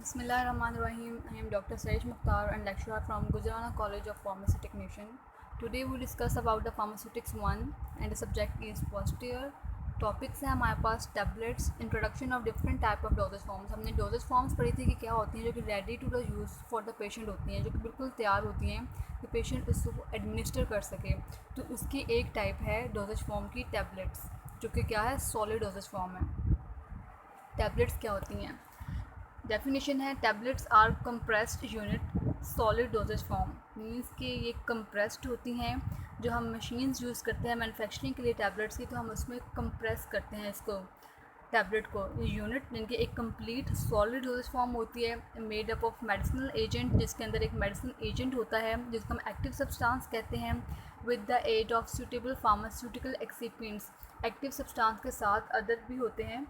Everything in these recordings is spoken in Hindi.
Bismillahirrahmanirrahim. I am Dr. Saish Mukhtar and lecturer from Gujrana College of Pharmacy Technician. Today we discuss about the pharmaceutics 1 and the subject is first year. Topics हैं हमारे पास tablets, introduction of different type of dosage forms. हमने डोजेज फॉर्म्स पढ़ी थी कि क्या होती हैं जो कि ready to the use for the patient होती हैं, जो कि बिल्कुल तैयार होती हैं कि पेशेंट उसको एडमिनिस्टर कर सके. तो उसकी एक टाइप है डोजेज फॉर्म की टैबलेट्स, जो कि क्या है सॉलिड डोजेज फॉर्म है. टैबलेट्स क्या होती हैं? डेफिनेशन है tablets are compressed unit solid dosage form. Means कि ये कंप्रेस्ड होती हैं. जो हम मशीन्स यूज़ करते हैं मैन्युफैक्चरिंग के लिए टैबलेट्स की, तो हम उसमें कंप्रेस करते हैं इसको टैबलेट को. ये यूनिट जिनकी एक कंप्लीट सॉलिड डोजेज फॉर्म होती है, made up of medicinal agent, जिसके अंदर एक मेडिसिनल एजेंट होता है जिसको हम एक्टिव सब्सटेंस कहते हैं, with the aid of suitable pharmaceutical excipients. Active substance के साथ अदर भी होते हैं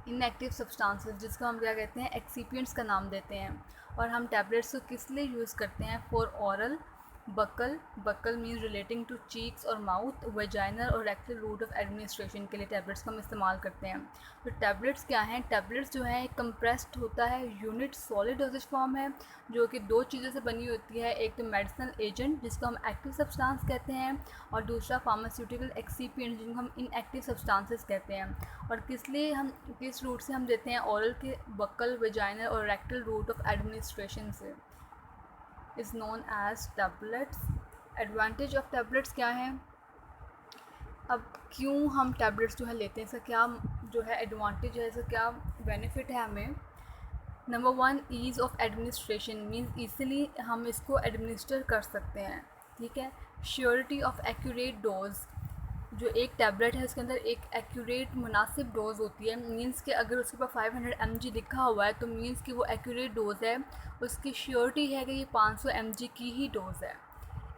इनएक्टिव सब्सटेंसेस, जिसको हम क्या कहते हैं एक्सिपिएंट्स का नाम देते हैं. और हम टैबलेट्स को किस लिए यूज़ करते हैं? For oral, buccal means relating to cheeks और माउथ, वेजाइनल और रेक्टल रूट ऑफ एडमिनिस्ट्रेशन के लिए टैबलेट्स को हम इस्तेमाल करते हैं. तो टैबलेट्स क्या हैं? टैबलेट्स जो है कंप्रेस्ड होता है यूनिट सॉलिड डोजेज फॉर्म है, जो कि दो चीज़ों से बनी होती है. एक तो मेडिसिनल एजेंट जिसको हम एक्टिव सब्सटेंस कहते हैं, और दूसरा फार्मास्यूटिकल एक्सिपिएंट जिनको हम इनएक्टिव सब्सटेंसेस कहते हैं. और किस रूट से हम देते हैं? ऑरल के बकल, वेजाइनल और रेक्टल रूट ऑफ एडमिनिस्ट्रेशन से. Is known as tablets. Advantage of tablets क्या है? अब क्यों हम टैबलेट्स जो है लेते हैं, इसका क्या जो है एडवांटेज है, इसका क्या बेनिफिट है हमें? Number 1, ease of administration means easily हम इसको एडमिनिस्टर कर सकते हैं. ठीक है. Surety of accurate dose. जो एक टैबलेट है उसके अंदर एक एक्यूरेट मुनासिब डोज़ होती है. मींस कि अगर उसके ऊपर 500 mg लिखा हुआ है तो मींस कि वो एक्यूरेट डोज़ है. उसकी श्योरिटी है कि ये 500 mg की ही डोज़ है.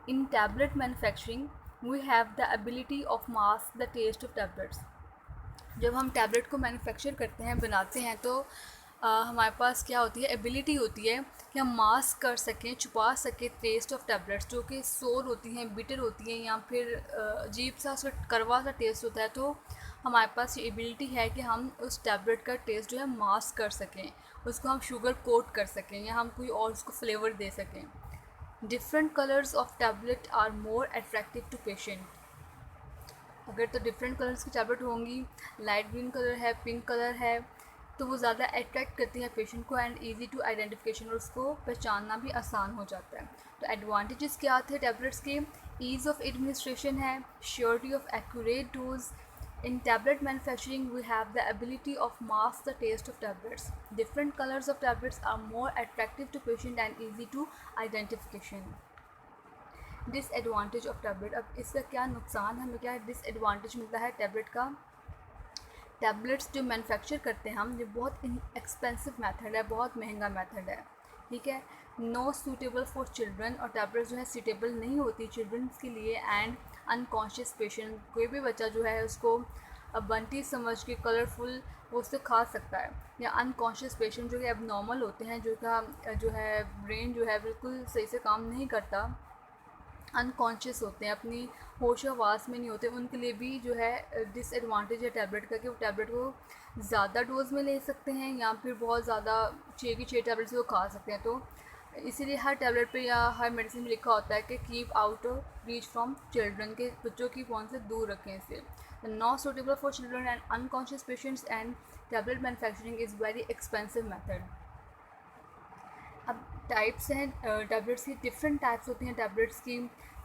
In tablet manufacturing we have the ability of mask the taste of tablets. जब हम टैबलेट को मैन्युफैक्चर करते हैं, बनाते हैं, तो हमारे पास क्या होती है? एबिलिटी होती है कि हम मास्क कर सकें, छुपा सकें टेस्ट ऑफ टैबलेट्स, जो कि सोर होती हैं, बिटर होती हैं, या फिर अजीब सा उसका कड़वा सा टेस्ट होता है. तो हमारे पास ये एबिलिटी है कि हम उस टैबलेट का टेस्ट जो है मास्क कर सकें, उसको हम शुगर कोट कर सकें, या हम कोई और उसको फ्लेवर दे सकें. Different colours of tablet are more attractive to patient. अगर तो डिफरेंट कलर्स की टैबलेट होंगी, लाइट ग्रीन कलर है, पिंक कलर है, तो वो ज़्यादा अट्रैक्ट करती है पेशेंट को, एंड इजी टू आइडेंटिफिकेशन, और उसको पहचानना भी आसान हो जाता है. तो एडवांटेजेस क्या थे टैबलेट्स के? ईज़ ऑफ एडमिनिस्ट्रेशन है, surety of accurate dose. In tablet manufacturing we have the ability of mask the taste of tablets. Different colours of tablets are more attractive to patient and easy to identification. Disadvantage of tablet. अब इसका क्या नुकसान, हमें क्या डिसएडवांटेज मिलता है टैबलेट का? टैबलेट्स जो मैन्युफैक्चर करते हैं हम, ये बहुत एक्सपेंसिव मेथड है, बहुत महंगा मेथड है. ठीक है. No suitable for children. और टैबलेट्स जो है सूटेबल नहीं होती चिल्ड्रंस के लिए. एंड अनकॉन्शियस पेशेंट, कोई भी बच्चा जो है उसको बंटी समझ के कलरफुल वो उससे खा सकता है. या अनकॉन्शियस पेशेंट जो कि अब नॉर्मल होते हैं, जो का जो है ब्रेन जो है बिल्कुल सही से काम नहीं करता, अनकॉन्शियस होते हैं, अपनी होश आवास में नहीं होते, उनके लिए भी जो है डिसएडवांटेज है टैबलेट का, कि वो टैबलेट को ज़्यादा डोज में ले सकते हैं, या फिर बहुत ज़्यादा 6 की 6 टैबलेट्स वो खा सकते हैं. तो इसीलिए हर टैबलेट पे या हर मेडिसिन में लिखा होता है कि keep out of reach from children, के बच्चों की फ़ोन से दूर रखें इसे. Not suitable for children and unconscious patients, and tablet manufacturing is very expensive method. अब टाइप्स हैं टैबलेट्स की, डिफरेंट टाइप्स होती हैं टैबलेट्स की.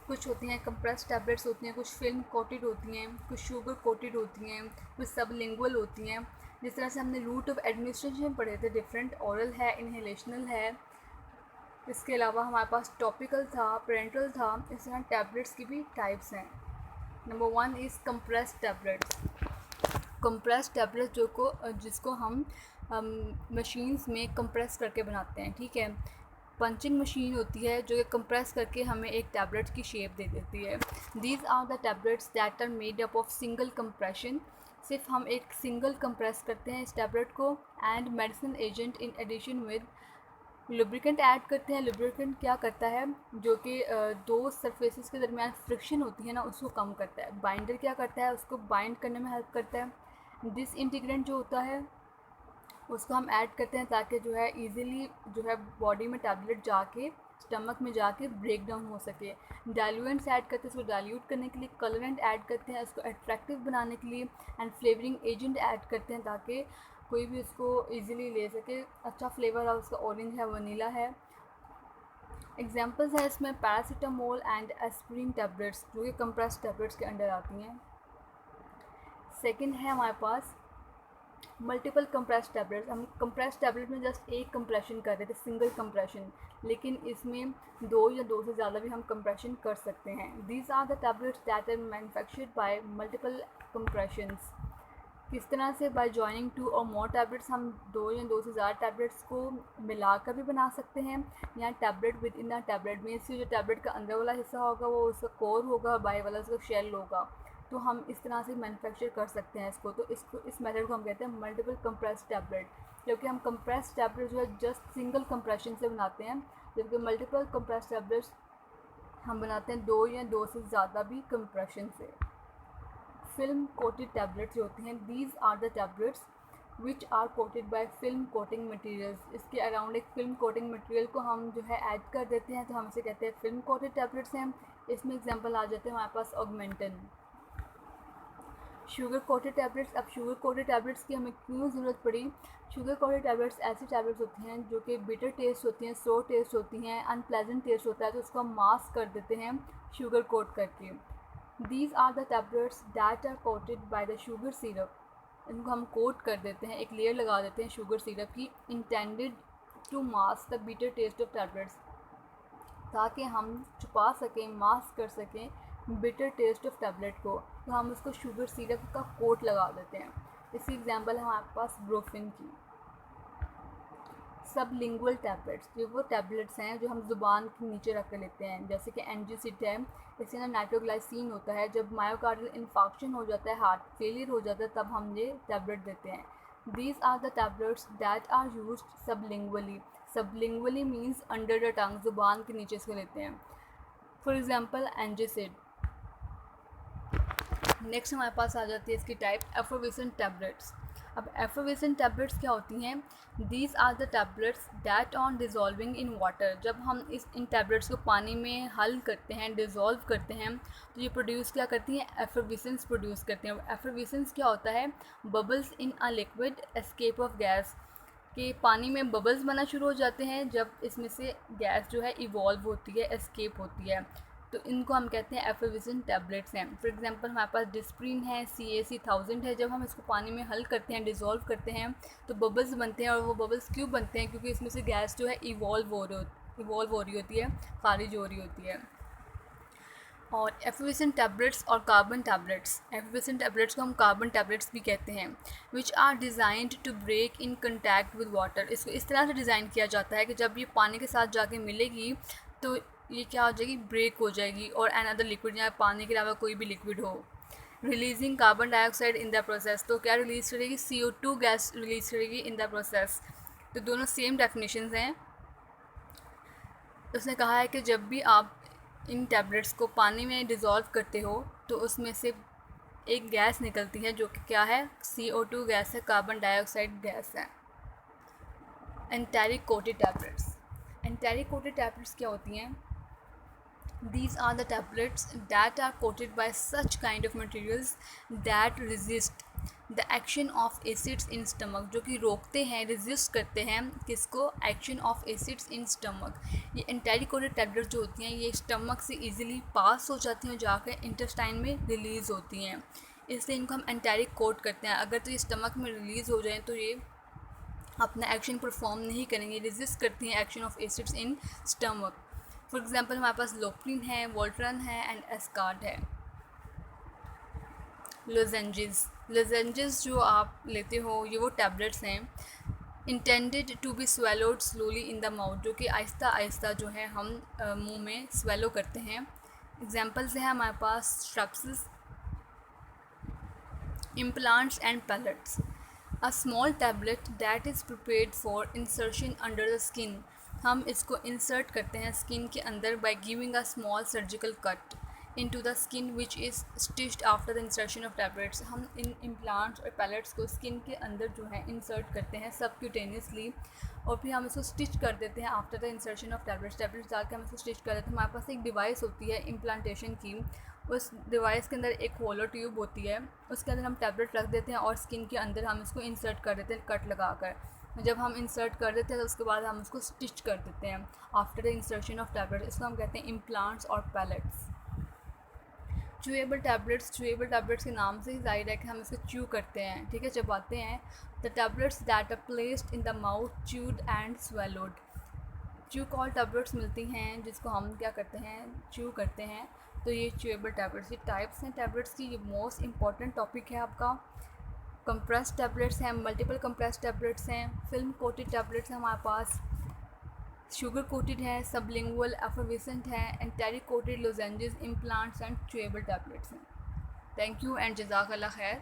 कुछ होती हैं कंप्रेस्ड टैबलेट्स होती हैं, कुछ फिल्म कोटेड होती हैं, कुछ शुगर कोटेड होती हैं, कुछ सबलिंगुअल होती हैं. जिस तरह से हमने रूट ऑफ एडमिनिस्ट्रेशन पढ़े थे, डिफरेंट ऑरल है, इनहेलेशनल है. इसके अलावा हमारे पास टॉपिकल था, पेरेंटल था. इस तरह टैबलेट्स की भी टाइप्स हैं. Number 1 is compressed tablets. Compressed tablet जिसको हम मशीन्स में कंप्रेस करके बनाते हैं. ठीक है. पंचिंग मशीन होती है जो कि कंप्रेस करके हमें एक टैबलेट की शेप दे देती है. These are the tablets that are made up of single compression. सिर्फ हम एक सिंगल कंप्रेस करते हैं इस टैबलेट को. And medicine agent in addition with lubricant add करते हैं. लुब्रिकेंट क्या करता है? जो कि दो सरफेसेस के दरमियान फ्रिक्शन होती है ना, उसको कम करता है. बाइंडर क्या करता है? उसको बाइंड करने में हेल्प करता है. डिस इंटीग्रेंट जो होता है उसको हम ऐड करते हैं ताकि जो है ईज़िली जो है बॉडी में टैबलेट जाके स्टमक में जाके ब्रेक डाउन हो सके। डाइल्यूएंट्स ऐड करते हैं इसको डाइल्यूट करने के लिए, कलरेंट ऐड करते हैं इसको अट्रैक्टिव बनाने के लिए, एंड फ्लेवरिंग एजेंट ऐड करते हैं ताकि कोई भी इसको ईज़िली ले सके। अच्छा फ्लेवर है उसका, ऑरेंज है, वनीला है। एग्जांपल्स है इसमें पैरासीटामोल एंड एस्पिरिन टैबलेट्स जो कि कंप्रेस्ड टैबलेट्स के अंडर आती हैं। सेकंड है हमारे पास मल्टीपल कंप्रेस्ड टैबलेट्स। हम कंप्रेस्ड टैबलेट में जस्ट एक कंप्रेशन कर रहे थे, सिंगल कंप्रेशन, लेकिन इसमें 2 या 2 से ज़्यादा भी हम कंप्रेशन कर सकते हैं। These are the tablets that are manufactured by multiple compressions. किस तरह से? बाय जॉइनिंग 2 और मोर टैबलेट्स, हम 2 या 2 से ज़्यादा टैबलेट्स को मिलाकर भी बना सकते हैं, या tablet with in a tablet में इससे जो टैबलेट का अंदर वाला हिस्सा होगा वो उसका कोर होगा, बाहर वाला उसका शेल होगा। तो हम इस तरह से मैन्युफैक्चर कर सकते हैं इसको। तो इस मेथड को हम कहते हैं मल्टीपल कंप्रेस्ड टैबलेट, क्योंकि हम कंप्रेस्ड टैबलेट जो है जस्ट सिंगल कंप्रेशन से बनाते हैं, जबकि मल्टीपल कंप्रेस्ड टैबलेट्स हम बनाते हैं 2 या 2 से ज़्यादा भी कंप्रेशन से। फिल्म कोटेड टैबलेट्स जो होती हैं, these are the tablets which are coated by film coating materials. इसके अराउंड एक फिल्म कोटिंग मटेरियल को हम जो है ऐड कर देते हैं, तो हम इसे कहते हैं फिल्म कोटेड टैबलेट्स हैं। इसमें एग्जांपल आ जाते हैं हमारे पास ऑगमेंटन। Sugar coated tablets. अब शुगर कोटेड टैबलेट्स की हमें क्यों ज़रूरत पड़ी? शुगर कोटेड टैबलेट्स ऐसी टैबलेट्स होती हैं जो कि बिटर टेस्ट होती हैं, सोर टेस्ट होती हैं, अनप्लेजेंट टेस्ट होता है, तो उसको हम मास्क कर देते हैं शुगर कोट करके। These are the tablets that are coated by the sugar syrup. इनको हम कोट कर देते हैं, एक लेयर लगा देते हैं शुगर सिरप की, intended to mask the bitter taste of tablets, ताकि हम छुपा सकें, मास्क कर सकें बिटर टेस्ट ऑफ टैबलेट को। तो हम उसको शुगर सिरप का कोट लगा देते हैं। इसकी एग्जांपल है हमारे पास ब्रोफिन की। सबलिंगुअल टैबलेट्स, ये वो टैबलेट्स हैं जो हम ज़ुबान के नीचे रख कर लेते हैं, जैसे कि एनजीसिड है, इसके अंदर नाइट्रोग्लाइसिन होता है। जब मायोकार्डियल इन्फाक्शन हो जाता है, हार्ट फेलियर हो जाता है, तब हम ये टैबलेट देते हैं। These are the tablets that are used sublingually. Sublingually means under the tongue, ज़ुबान के नीचे से लेते हैं। For example एनजीसिड। नेक्स्ट हमारे पास आ जाती है इसकी टाइप एफर्वेसेंट टैबलेट्स। अब एफर्वेसेंट टैबलेट्स क्या होती हैं? These are the tablets that on dissolving in water. जब हम इन टैबलेट्स को पानी में हल करते हैं, डिज़ोल्व करते हैं, तो ये प्रोड्यूस क्या करती हैं? एफर्वेसेंस प्रोड्यूस करते हैं। एफर्वेसेंस क्या होता है? Bubbles in a liquid, escape of gas, कि पानी में बबल्स बनना शुरू हो जाते हैं जब इसमें से गैस जो है इवॉल्व होती है, एस्केप होती है, तो इनको हम कहते हैं एफर्वेसेंट टैबलेट्स हैं। फॉर एग्जांपल हमारे पास डिस्प्रिन है, CAC1000 है। जब हम इसको पानी में हल करते हैं, डिज़ोल्व करते हैं, तो बबल्स बनते हैं। और वो बबल्स क्यों बनते हैं? क्योंकि इसमें से गैस जो है इवॉल्व हो रही होती है, खारिज हो रही होती है। और एफर्वेसेंट टैबलेट्स और कार्बन टैबलेट्स। एफर्वेसेंट टैबलेट्स को हम कार्बन टैबलेट्स भी कहते हैं। Which are designed to break in contact with water. इसको इस तरह से डिज़ाइन किया जाता है कि जब ये पानी के साथ जाके मिलेगी तो ये क्या हो जाएगी? ब्रेक हो जाएगी, और अनदर लिक्विड या पानी के अलावा कोई भी लिक्विड हो। Releasing carbon dioxide in the process. तो क्या रिलीज़ करेगी? CO2 गैस रिलीज़ करेगी इन द प्रोसेस। तो दोनों सेम डेफिनेशंस हैं। उसने कहा है कि जब भी आप इन टैबलेट्स को पानी में डिज़ोल्व करते हो तो उसमें से एक गैस निकलती है जो कि क्या है? CO2 गैस है, कार्बन डाइऑक्साइड गैस है। Enteric coated tablets. Enteric coated tablets क्या होती हैं? These are the tablets that are coated by such kind of materials that resist the action of acids in stomach, जो कि रोकते हैं, resist करते हैं किसको? action of acids in stomach। ये enteric coated tablets जो होती हैं ये stomach से easily pass हो जाती हैं, जाकर intestine में release होती हैं, इसलिए इनको हम enteric coat करते हैं। अगर तो ये stomach में release हो जाएँ तो ये अपना एक्शन परफॉर्म नहीं करेंगे, रेजिस्ट करती हैं action of acids in stomach. For example हमारे पास लोप्रिन है, वोल्ट्रन है एंड एस्कार्ड है। लोजेंजेस जो आप लेते हो ये वो टैबलेट्स हैं intended to be swallowed slowly in the mouth, जो कि आहिस्ता आहिस्ता जो है हम मुंह में स्वेलो करते हैं। एग्जांपल्स हैं हमारे पास स्ट्रप्सिस, implants and pellets. A small tablet that is prepared for insertion under the skin. हम इसको इंसर्ट करते हैं स्किन के अंदर by giving a small surgical cut. into the skin which is stitched after the insertion of tablets। हम इन implants और pellets को स्किन के अंदर जो है इंसर्ट करते हैं subcutaneously और फिर हम इसको स्टिच कर देते हैं after the insertion of tablets डाल के हम इसको स्टिच कर देते हैं। हमारे पास एक डिवाइस होती है इम्प्लांटेशन की, उस डिवाइस के अंदर एक होलो ट्यूब होती है, उसके अंदर हम टैबलेट रख देते हैं और स्किन के अंदर हम इसको इंसर्ट कर देते हैं कट लगा कर। जब हम इंसर्ट कर देते हैं तो उसके बाद हम उसको स्टिच कर देते हैं after the insertion of tablet. इसको हम कहते हैं इम्प्लांट्स और पैलेट्स। च्यूएबल टैबलेट्स के नाम से ही जाहिर है कि हम इसको च्यू करते हैं, ठीक है, चबाते हैं। The tablets that are placed in the mouth chewed and swallowed. Chewable tablets मिलती हैं जिसको हम क्या करते हैं, च्यू करते हैं। तो ये च्यूएबल टैबलेट्स, ये टाइप्स हैं टैबलेट्स की। ये मोस्ट इंपॉर्टेंट टॉपिक है आपका। कंप्रेस टैबलेट्स हैं, मल्टीपल कंप्रेस टैबलेट्स हैं, फिल्म कोटेड टैबलेट्स हैं हमारे पास, शुगर कोटेड है, सबलिंगुअल एफर्वेसेंट है, entry coated lozenges, implants and chewable tablets हैं। थैंक यू एंड जज़ाकल्लाह खैर।